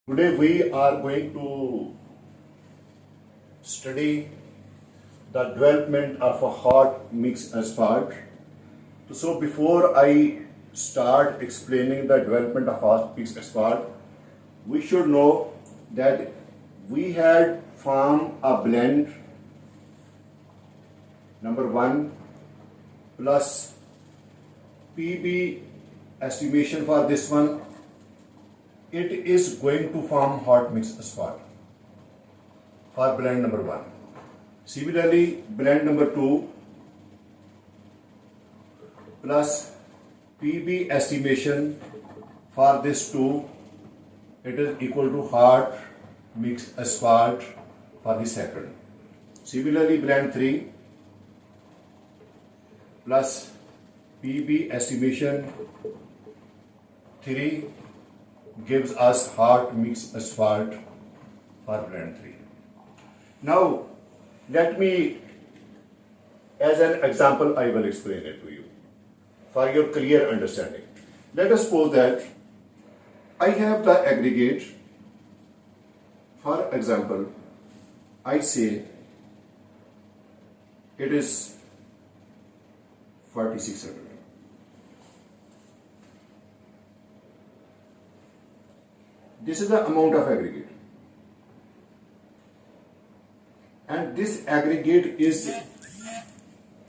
Today we are going to study the development of a hot mixed asphalt. So before I start explaining the development of hot mixed asphalt, we should know that we had formed a blend number 1 plus PB estimation for this one. It is going to form hot mixed asphalt for blend number 1. Similarly, blend number 2 plus PB estimation for this 2, it is equal to hot mixed asphalt for the second. Similarly, blend 3 plus PB estimation 3 gives us hot mixed asphalt for blend 3. Now, let me, as an example, I will explain it to you for your clear understanding. Let us suppose that I have the aggregate. For example, I say it is 4600. This is the amount of aggregate, and this aggregate is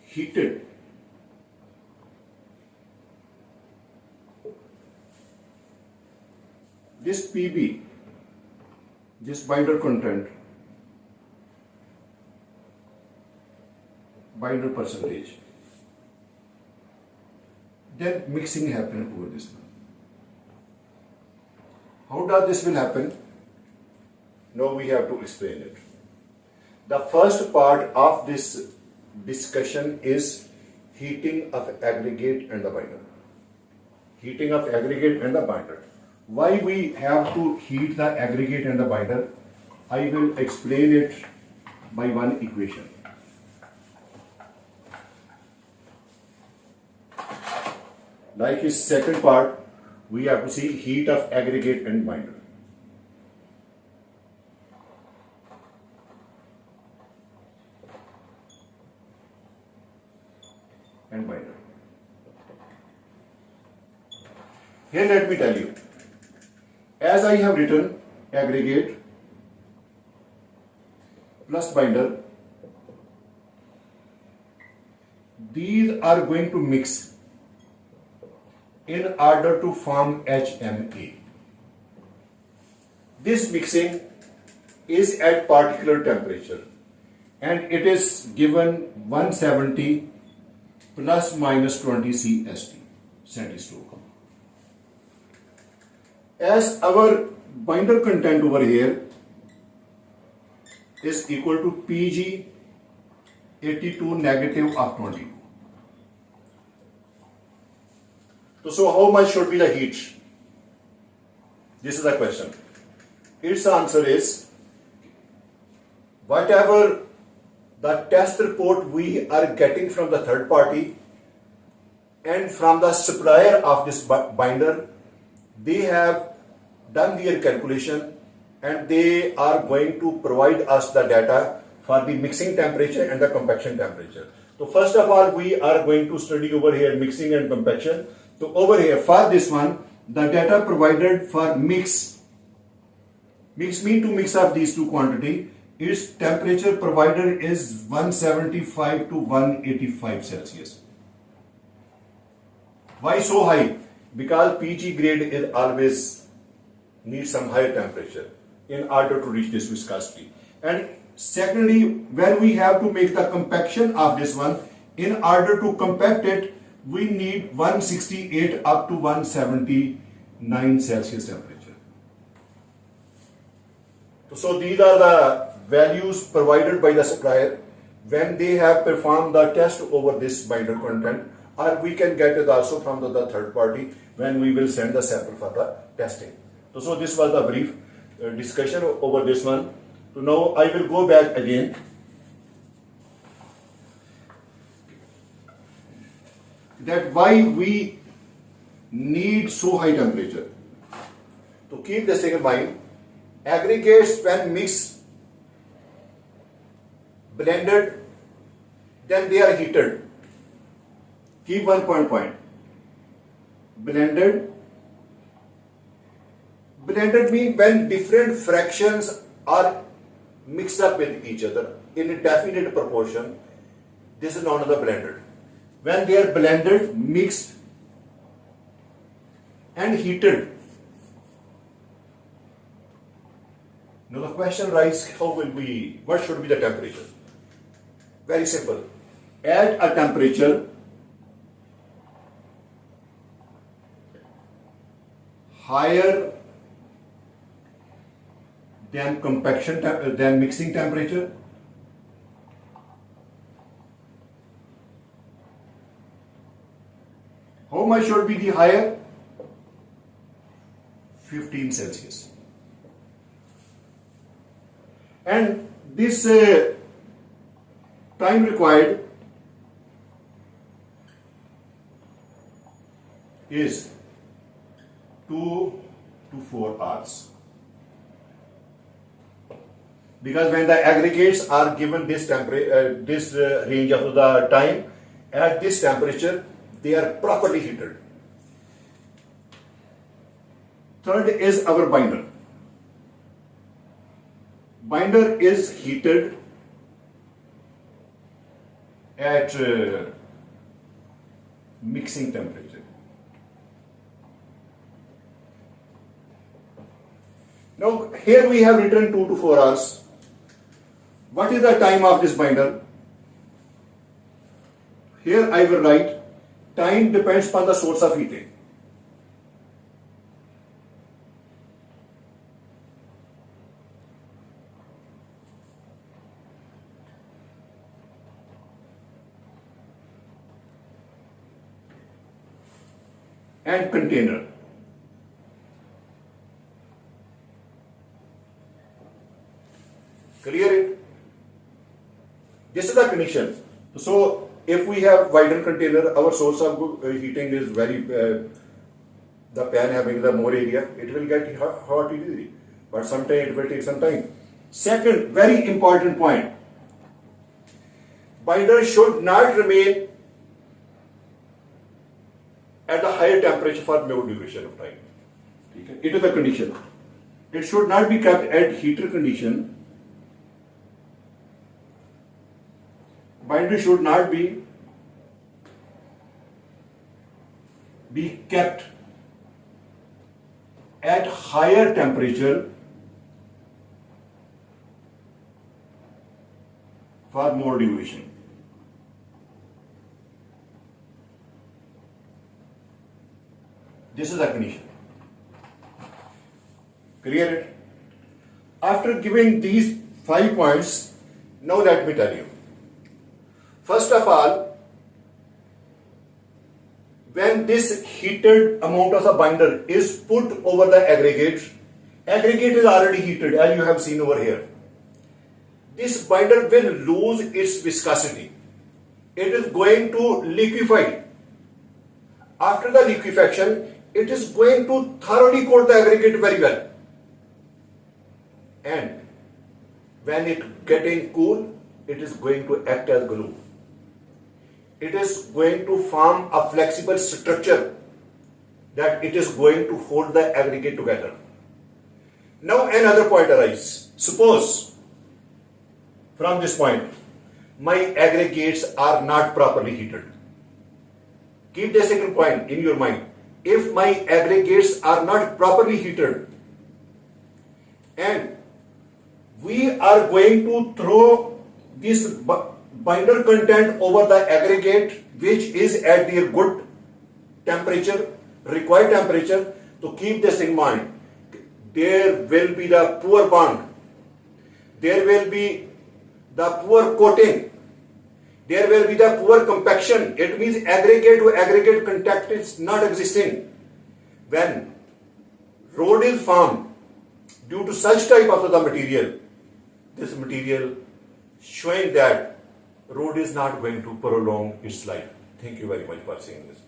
heated. This PB, this binder content, binder percentage, then mixing happen over this one. How does this will happen? Now we have to explain it. The first part of this discussion is heating of aggregate and the binder. Heating of aggregate and the binder. Why we have to heat the aggregate and the binder? I will explain it by one equation. Like his second part, we have to see heat of aggregate and binder. And binder. Here let me tell you, as I have written aggregate plus binder, these are going to mix in order to form HMA. This mixing is at particular temperature and it is given 170 plus minus 20 CST, centistokes. As our binder content over here is equal to PG 82 negative of 22. So how much should be the heat? This is the question. Its answer is whatever the test report we are getting from the third party and from the supplier of this binder, they have done their calculation and they are going to provide us the data for the mixing temperature and the compaction temperature. So first of all, we are going to study over here mixing and compaction. So over here for this one, the data provided for mix mean to mix of these two quantity, its temperature provided is 175 to 185 Celsius. Why so high? Because PG grade is always needs some higher temperature in order to reach this viscosity. And secondly, when we have to make the compaction of this one, in order to compact it, we need 168 up to 179 Celsius temperature. So these are the values provided by the supplier when they have performed the test over this binder content, or we can get it also from the third party when we will send the sample for the testing. So this was the brief discussion over this one. So now I will go back again. That why we need so high temperature. To keep this thing in mind, Aggregates when mixed, blended, then they are heated. Keep one point. Blended. Blended means when different fractions are mixed up with each other in a definite proportion. This is known as the blended. When they are blended, mixed, and heated. Now the question arises, what should be the temperature? Very simple. At a temperature higher than than mixing temperature, how much should be the higher? 15 Celsius. And this time required is 2 to 4 hours. Because when the aggregates are given this range of the time, at this temperature, they are properly heated. Third is our binder. Binder is heated at mixing temperature. Now here we have written 2 to 4 hours. What is the time of this binder? Here I will write time depends upon the source of heating. And container. Clear it? This is the condition. So if we have wider container, our source of heating is very, the pan having the more area, it will get hot easily. But sometimes it will take some time. Second, very important point. Binder should not remain at a higher temperature for more duration of time. It is the condition. It should not be kept at heater condition. Binder should not be kept at higher temperature for more duration. This is the condition. Clear it? After giving these 5 points, now let me tell you. First of all, when this heated amount of the binder is put over the aggregate is already heated as you have seen over here. This binder will lose its viscosity. It is going to liquefy. After the liquefaction, it is going to thoroughly coat the aggregate very well. And when it getting cool, it is going to act as glue. It is going to form a flexible structure that it is going to hold the aggregate together. Now another point arises. Suppose from this point, my aggregates are not properly heated. Keep the second point in your mind. If my aggregates are not properly heated and we are going to throw this binder content over the aggregate which is at their good temperature, required temperature, to keep this in mind. There will be the poor bond, there will be the poor coating, there will be the poor compaction. It means aggregate to aggregate contact is not existing. When road is formed due to such type of the material, this material showing that road is not going to prolong its life. Thank you very much for seeing this.